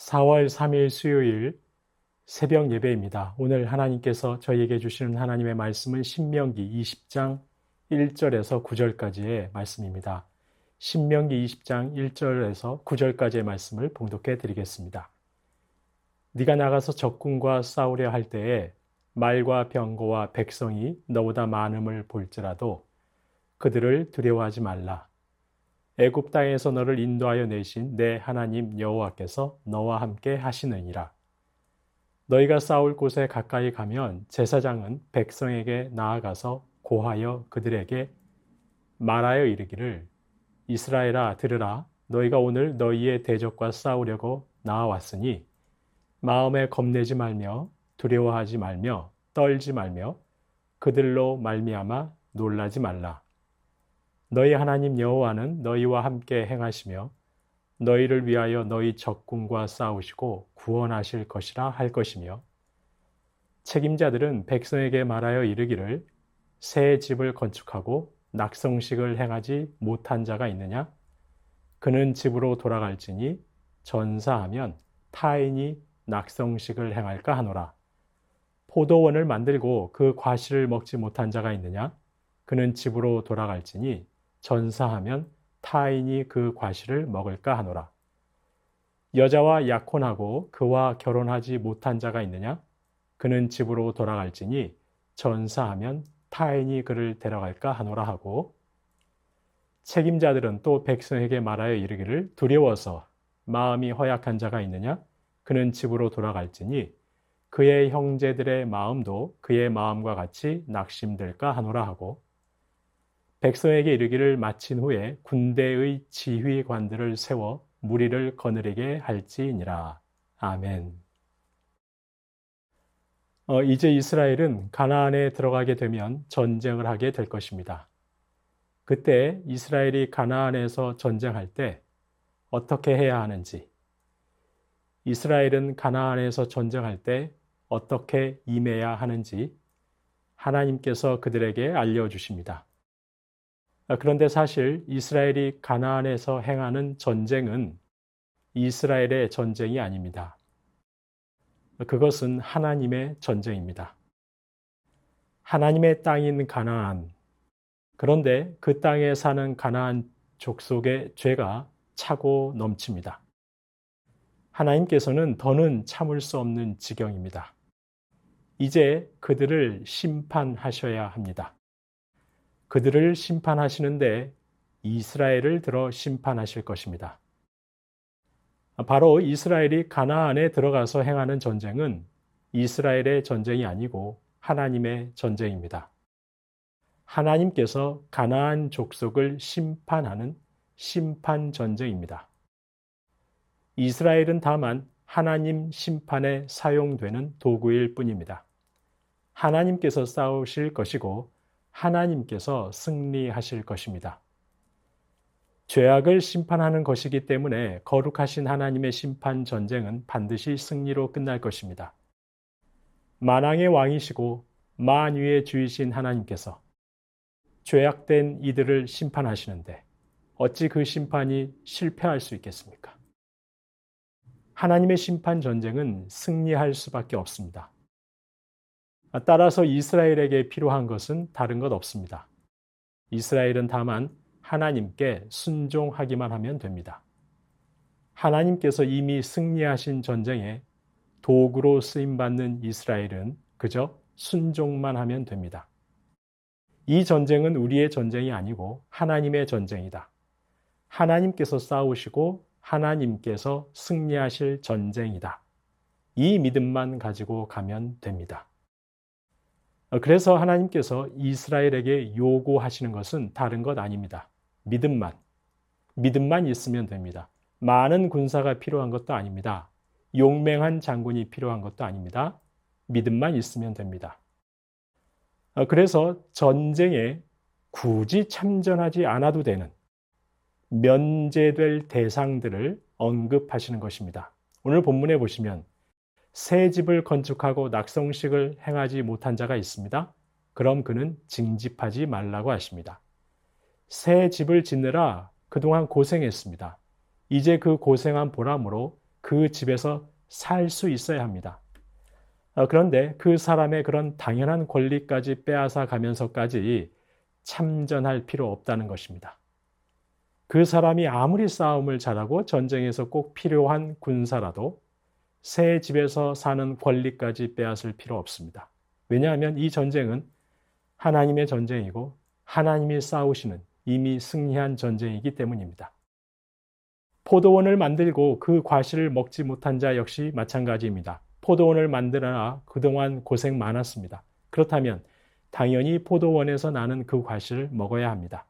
4월 3일 수요일 새벽 예배입니다. 오늘 하나님께서 저희에게 주시는 하나님의 말씀은 신명기 20장 1절에서 9절까지의 말씀입니다. 신명기 20장 1절에서 9절까지의 말씀을 봉독해 드리겠습니다. 네가 나가서 적군과 싸우려 할 때에 말과 병거와 백성이 너보다 많음을 볼지라도 그들을 두려워하지 말라. 애굽 땅에서 너를 인도하여 내신 내 하나님 여호와께서 너와 함께 하시느니라. 너희가 싸울 곳에 가까이 가면 제사장은 백성에게 나아가서 고하여 그들에게 말하여 이르기를 이스라엘아 들으라. 너희가 오늘 너희의 대적과 싸우려고 나아왔으니 마음에 겁내지 말며 두려워하지 말며 떨지 말며 그들로 말미암아 놀라지 말라. 너희 하나님 여호와는 너희와 함께 행하시며 너희를 위하여 너희 적군과 싸우시고 구원하실 것이라 할 것이며 책임자들은 백성에게 말하여 이르기를 새 집을 건축하고 낙성식을 행하지 못한 자가 있느냐? 그는 집으로 돌아갈지니 전사하면 타인이 낙성식을 행할까 하노라. 포도원을 만들고 그 과실을 먹지 못한 자가 있느냐? 그는 집으로 돌아갈지니 전사하면 타인이 그 과실을 먹을까 하노라. 여자와 약혼하고 그와 결혼하지 못한 자가 있느냐? 그는 집으로 돌아갈지니 전사하면 타인이 그를 데려갈까 하노라 하고 책임자들은 또 백성에게 말하여 이르기를 두려워서 마음이 허약한 자가 있느냐? 그는 집으로 돌아갈지니 그의 형제들의 마음도 그의 마음과 같이 낙심될까 하노라 하고 백성에게 이르기를 마친 후에 군대의 지휘관들을 세워 무리를 거느리게 할지니라. 아멘. 이제 이스라엘은 가나안에 들어가게 되면 전쟁을 하게 될 것입니다. 그때 이스라엘이 가나안에서 전쟁할 때 어떻게 해야 하는지, 이스라엘은 가나안에서 전쟁할 때 어떻게 임해야 하는지 하나님께서 그들에게 알려주십니다. 그런데 사실 이스라엘이 가나안에서 행하는 전쟁은 이스라엘의 전쟁이 아닙니다. 그것은 하나님의 전쟁입니다. 하나님의 땅인 가나안. 그런데 그 땅에 사는 가나안 족속의 죄가 차고 넘칩니다. 하나님께서는 더는 참을 수 없는 지경입니다. 이제 그들을 심판하셔야 합니다. 그들을 심판하시는데 이스라엘을 들어 심판하실 것입니다. 바로 이스라엘이 가나안에 들어가서 행하는 전쟁은 이스라엘의 전쟁이 아니고 하나님의 전쟁입니다. 하나님께서 가나안 족속을 심판하는 심판 전쟁입니다. 이스라엘은 다만 하나님 심판에 사용되는 도구일 뿐입니다. 하나님께서 싸우실 것이고 하나님께서 승리하실 것입니다. 죄악을 심판하는 것이기 때문에 거룩하신 하나님의 심판 전쟁은 반드시 승리로 끝날 것입니다. 만왕의 왕이시고 만유의 주이신 하나님께서 죄악된 이들을 심판하시는데 어찌 그 심판이 실패할 수 있겠습니까? 하나님의 심판 전쟁은 승리할 수밖에 없습니다. 따라서 이스라엘에게 필요한 것은 다른 것 없습니다. 이스라엘은 다만 하나님께 순종하기만 하면 됩니다. 하나님께서 이미 승리하신 전쟁에 도구로 쓰임받는 이스라엘은 그저 순종만 하면 됩니다. 이 전쟁은 우리의 전쟁이 아니고 하나님의 전쟁이다. 하나님께서 싸우시고 하나님께서 승리하실 전쟁이다. 이 믿음만 가지고 가면 됩니다. 그래서 하나님께서 이스라엘에게 요구하시는 것은 다른 것 아닙니다. 믿음만 있으면 됩니다. 많은 군사가 필요한 것도 아닙니다. 용맹한 장군이 필요한 것도 아닙니다. 믿음만 있으면 됩니다. 그래서 전쟁에 굳이 참전하지 않아도 되는 면제될 대상들을 언급하시는 것입니다. 오늘 본문에 보시면 새 집을 건축하고 낙성식을 행하지 못한 자가 있습니다. 그럼 그는 징집하지 말라고 하십니다. 새 집을 짓느라 그동안 고생했습니다. 이제 그 고생한 보람으로 그 집에서 살 수 있어야 합니다. 그런데 그 사람의 그런 당연한 권리까지 빼앗아 가면서까지 참전할 필요 없다는 것입니다. 그 사람이 아무리 싸움을 잘하고 전쟁에서 꼭 필요한 군사라도 새 집에서 사는 권리까지 빼앗을 필요 없습니다. 왜냐하면 이 전쟁은 하나님의 전쟁이고 하나님이 싸우시는 이미 승리한 전쟁이기 때문입니다. 포도원을 만들고 그 과실을 먹지 못한 자 역시 마찬가지입니다. 포도원을 만드느라 그동안 고생 많았습니다. 그렇다면 당연히 포도원에서 나는 그 과실을 먹어야 합니다.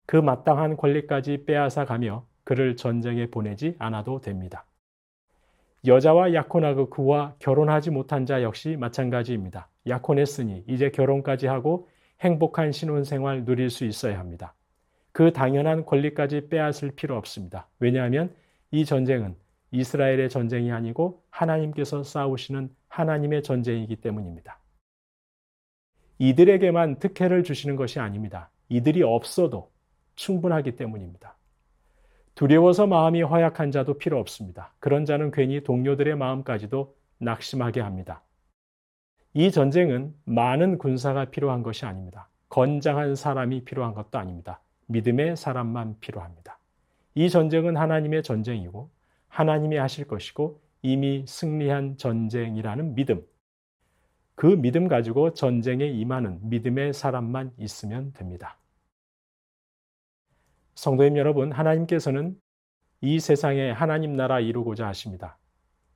그 마땅한 권리까지 빼앗아 가며 그를 전쟁에 보내지 않아도 됩니다. 여자와 약혼하고 그와 결혼하지 못한 자 역시 마찬가지입니다. 약혼했으니 이제 결혼까지 하고 행복한 신혼생활 누릴 수 있어야 합니다. 그 당연한 권리까지 빼앗을 필요 없습니다. 왜냐하면 이 전쟁은 이스라엘의 전쟁이 아니고 하나님께서 싸우시는 하나님의 전쟁이기 때문입니다. 이들에게만 특혜를 주시는 것이 아닙니다. 이들이 없어도 충분하기 때문입니다. 두려워서 마음이 허약한 자도 필요 없습니다. 그런 자는 괜히 동료들의 마음까지도 낙심하게 합니다. 이 전쟁은 많은 군사가 필요한 것이 아닙니다. 건장한 사람이 필요한 것도 아닙니다. 믿음의 사람만 필요합니다. 이 전쟁은 하나님의 전쟁이고 하나님이 하실 것이고 이미 승리한 전쟁이라는 믿음. 그 믿음 가지고 전쟁에 임하는 믿음의 사람만 있으면 됩니다. 성도님 여러분, 하나님께서는 이 세상에 하나님 나라 이루고자 하십니다.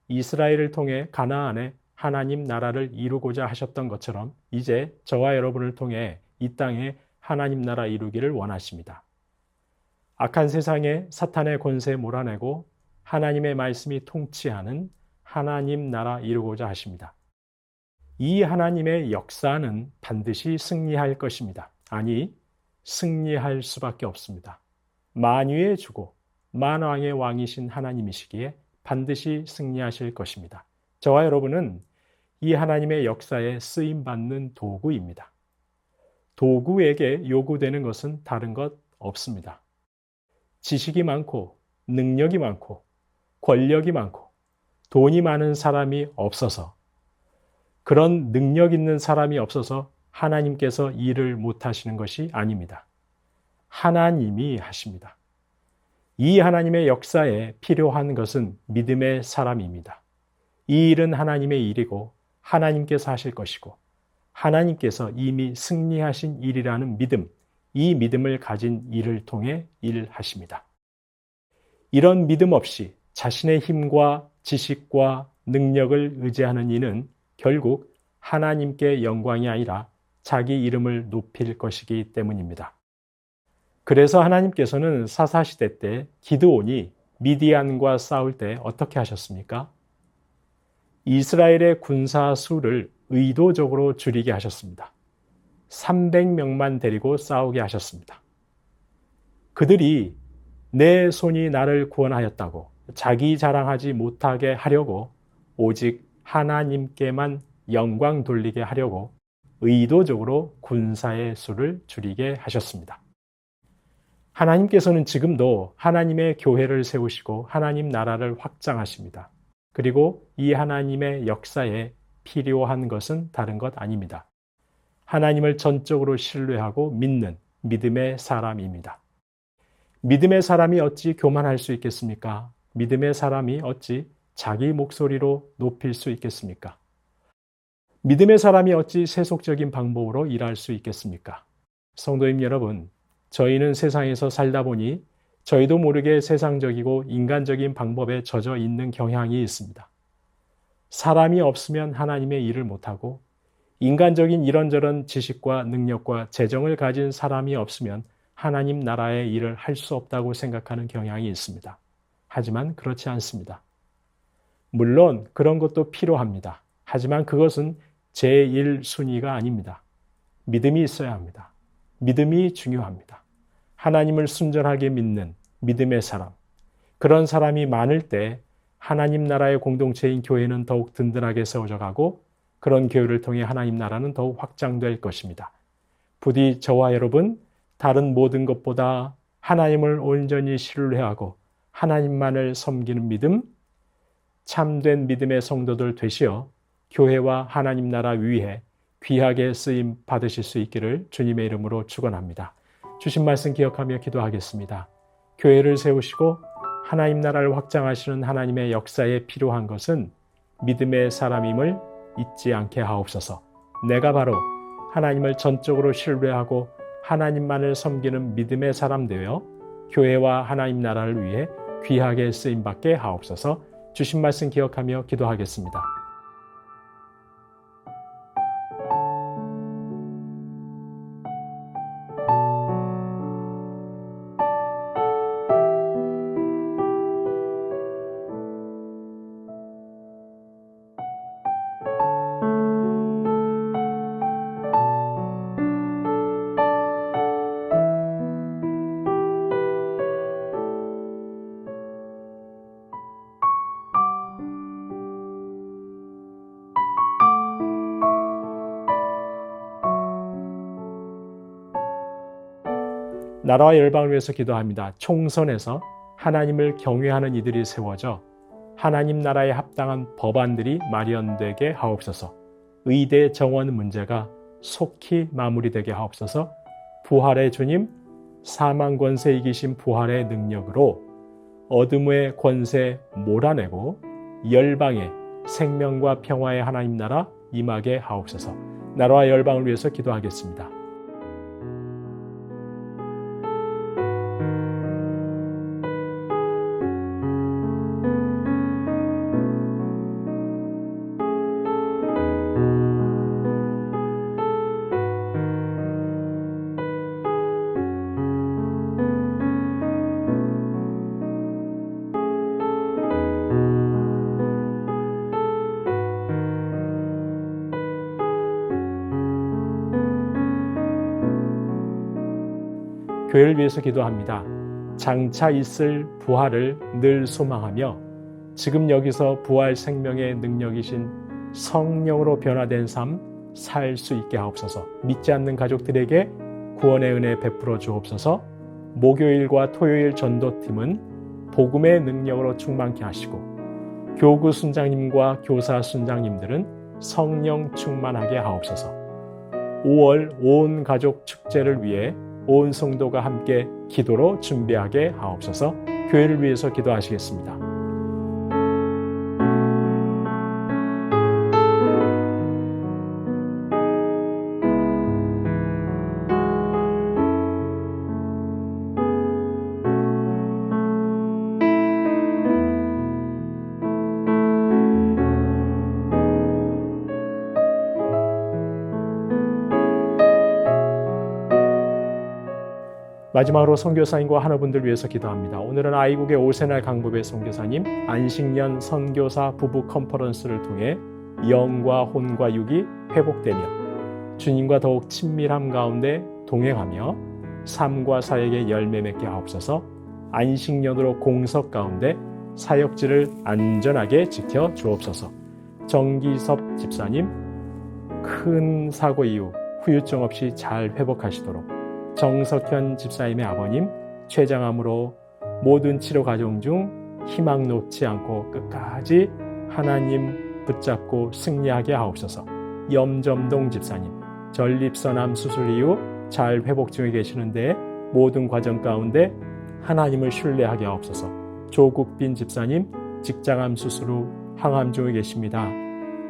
이스라엘을 통해 가나안에 하나님 나라를 이루고자 하셨던 것처럼 이제 저와 여러분을 통해 이 땅에 하나님 나라 이루기를 원하십니다. 악한 세상에 사탄의 권세 몰아내고 하나님의 말씀이 통치하는 하나님 나라 이루고자 하십니다. 이 하나님의 역사는 반드시 승리할 것입니다. 아니, 승리할 수밖에 없습니다. 만유의 주고 만왕의 왕이신 하나님이시기에 반드시 승리하실 것입니다. 저와 여러분은 이 하나님의 역사에 쓰임받는 도구입니다. 도구에게 요구되는 것은 다른 것 없습니다. 지식이 많고 능력이 많고 권력이 많고 돈이 많은 사람이 없어서, 그런 능력 있는 사람이 없어서 하나님께서 일을 못하시는 것이 아닙니다. 하나님이 하십니다. 이 하나님의 역사에 필요한 것은 믿음의 사람입니다. 이 일은 하나님의 일이고 하나님께서 하실 것이고 하나님께서 이미 승리하신 일이라는 믿음, 이 믿음을 가진 일을 통해 일하십니다. 이런 믿음 없이 자신의 힘과 지식과 능력을 의지하는 이는 결국 하나님께 영광이 아니라 자기 이름을 높일 것이기 때문입니다. 그래서 하나님께서는 사사시대 때 기드온이 미디안과 싸울 때 어떻게 하셨습니까? 이스라엘의 군사 수를 의도적으로 줄이게 하셨습니다. 300명만 데리고 싸우게 하셨습니다. 그들이 내 손이 나를 구원하였다고 자기 자랑하지 못하게 하려고, 오직 하나님께만 영광 돌리게 하려고 의도적으로 군사의 수를 줄이게 하셨습니다. 하나님께서는 지금도 하나님의 교회를 세우시고 하나님 나라를 확장하십니다. 그리고 이 하나님의 역사에 필요한 것은 다른 것 아닙니다. 하나님을 전적으로 신뢰하고 믿는 믿음의 사람입니다. 믿음의 사람이 어찌 교만할 수 있겠습니까? 믿음의 사람이 어찌 자기 목소리로 높일 수 있겠습니까? 믿음의 사람이 어찌 세속적인 방법으로 일할 수 있겠습니까? 성도님 여러분, 저희는 세상에서 살다 보니 저희도 모르게 세상적이고 인간적인 방법에 젖어 있는 경향이 있습니다. 사람이 없으면 하나님의 일을 못하고, 인간적인 이런저런 지식과 능력과 재정을 가진 사람이 없으면 하나님 나라의 일을 할 수 없다고 생각하는 경향이 있습니다. 하지만 그렇지 않습니다. 물론 그런 것도 필요합니다. 하지만 그것은 제1순위가 아닙니다. 믿음이 있어야 합니다. 믿음이 중요합니다. 하나님을 순전하게 믿는 믿음의 사람, 그런 사람이 많을 때 하나님 나라의 공동체인 교회는 더욱 든든하게 세워져 가고, 그런 교회를 통해 하나님 나라는 더욱 확장될 것입니다. 부디 저와 여러분, 다른 모든 것보다 하나님을 온전히 신뢰하고 하나님만을 섬기는 믿음, 참된 믿음의 성도들 되시어 교회와 하나님 나라 위해 귀하게 쓰임 받으실 수 있기를 주님의 이름으로 축원합니다. 주신 말씀 기억하며 기도하겠습니다. 교회를 세우시고 하나님 나라를 확장하시는 하나님의 역사에 필요한 것은 믿음의 사람임을 잊지 않게 하옵소서. 내가 바로 하나님을 전적으로 신뢰하고 하나님만을 섬기는 믿음의 사람 되어 교회와 하나님 나라를 위해 귀하게 쓰임받게 하옵소서. 주신 말씀 기억하며 기도하겠습니다. 나라와 열방을 위해서 기도합니다. 총선에서 하나님을 경외하는 이들이 세워져 하나님 나라에 합당한 법안들이 마련되게 하옵소서. 의대 정원 문제가 속히 마무리되게 하옵소서. 부활의 주님, 사망 권세 이기신 부활의 능력으로 어둠의 권세 몰아내고 열방의 생명과 평화의 하나님 나라 임하게 하옵소서. 나라와 열방을 위해서 기도하겠습니다. 교회를 위해서 기도합니다. 장차 있을 부활을 늘 소망하며 지금 여기서 부활 생명의 능력이신 성령으로 변화된 삶 살 수 있게 하옵소서. 믿지 않는 가족들에게 구원의 은혜 베풀어 주옵소서. 목요일과 토요일 전도팀은 복음의 능력으로 충만케 하시고 교구 순장님과 교사 순장님들은 성령 충만하게 하옵소서. 5월 온 가족 축제를 위해 온 성도가 함께 기도로 준비하게 하옵소서. 교회를 위해서 기도하시겠습니다. 마지막으로 선교사님과 하나분들 위해서 기도합니다. 오늘은 아이국의 오세날 강보배 선교사님 안식년 선교사 부부 컨퍼런스를 통해 영과 혼과 육이 회복되며 주님과 더욱 친밀함 가운데 동행하며 삶과 사역의 열매 맺게 하옵소서. 안식년으로 공석 가운데 사역지를 안전하게 지켜 주옵소서. 정기섭 집사님 큰 사고 이후 후유증 없이 잘 회복하시도록, 정석현 집사님의 아버님 췌장암으로 모든 치료 과정 중 희망 놓지 않고 끝까지 하나님 붙잡고 승리하게 하옵소서. 염점동 집사님 전립선암 수술 이후 잘 회복 중에 계시는데 모든 과정 가운데 하나님을 신뢰하게 하옵소서. 조국빈 집사님 직장암 수술 후 항암 중에 계십니다.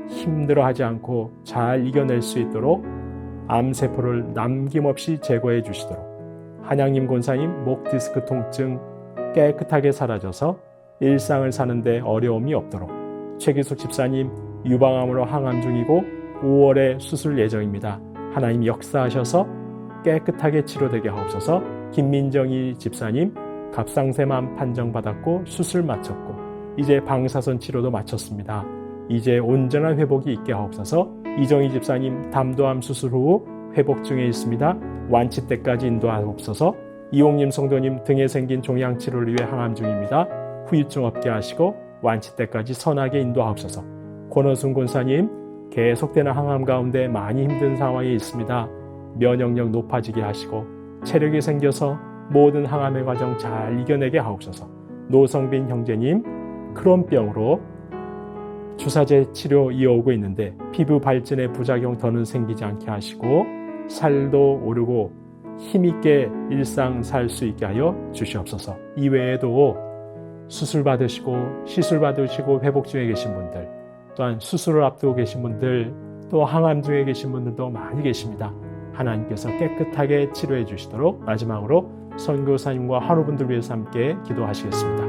힘들어하지 않고 잘 이겨낼 수 있도록 암세포를 남김없이 제거해 주시도록, 한양님 권사님 목 디스크 통증 깨끗하게 사라져서 일상을 사는데 어려움이 없도록, 최기숙 집사님 유방암으로 항암 중이고 5월에 수술 예정입니다. 하나님 역사하셔서 깨끗하게 치료되게 하옵소서. 김민정희 집사님 갑상샘암 판정받았고 수술 마쳤고 이제 방사선 치료도 마쳤습니다. 이제 온전한 회복이 있게 하옵소서. 이정희 집사님 담도암 수술 후 회복 중에 있습니다. 완치 때까지 인도하옵소서. 이용님 성도님 등에 생긴 종양 치료를 위해 항암 중입니다. 후유증 없게 하시고 완치 때까지 선하게 인도하옵소서. 권호순 권사님 계속되는 항암 가운데 많이 힘든 상황에 있습니다. 면역력 높아지게 하시고 체력이 생겨서 모든 항암의 과정 잘 이겨내게 하옵소서. 노성빈 형제님 크론병으로 주사제 치료 이어오고 있는데 피부 발진의 부작용 더는 생기지 않게 하시고 살도 오르고 힘있게 일상 살 수 있게 하여 주시옵소서. 이외에도 수술 받으시고 시술 받으시고 회복 중에 계신 분들, 또한 수술을 앞두고 계신 분들, 또 항암 중에 계신 분들도 많이 계십니다. 하나님께서 깨끗하게 치료해 주시도록 마지막으로 선교사님과 환우분들 위해서 함께 기도하시겠습니다.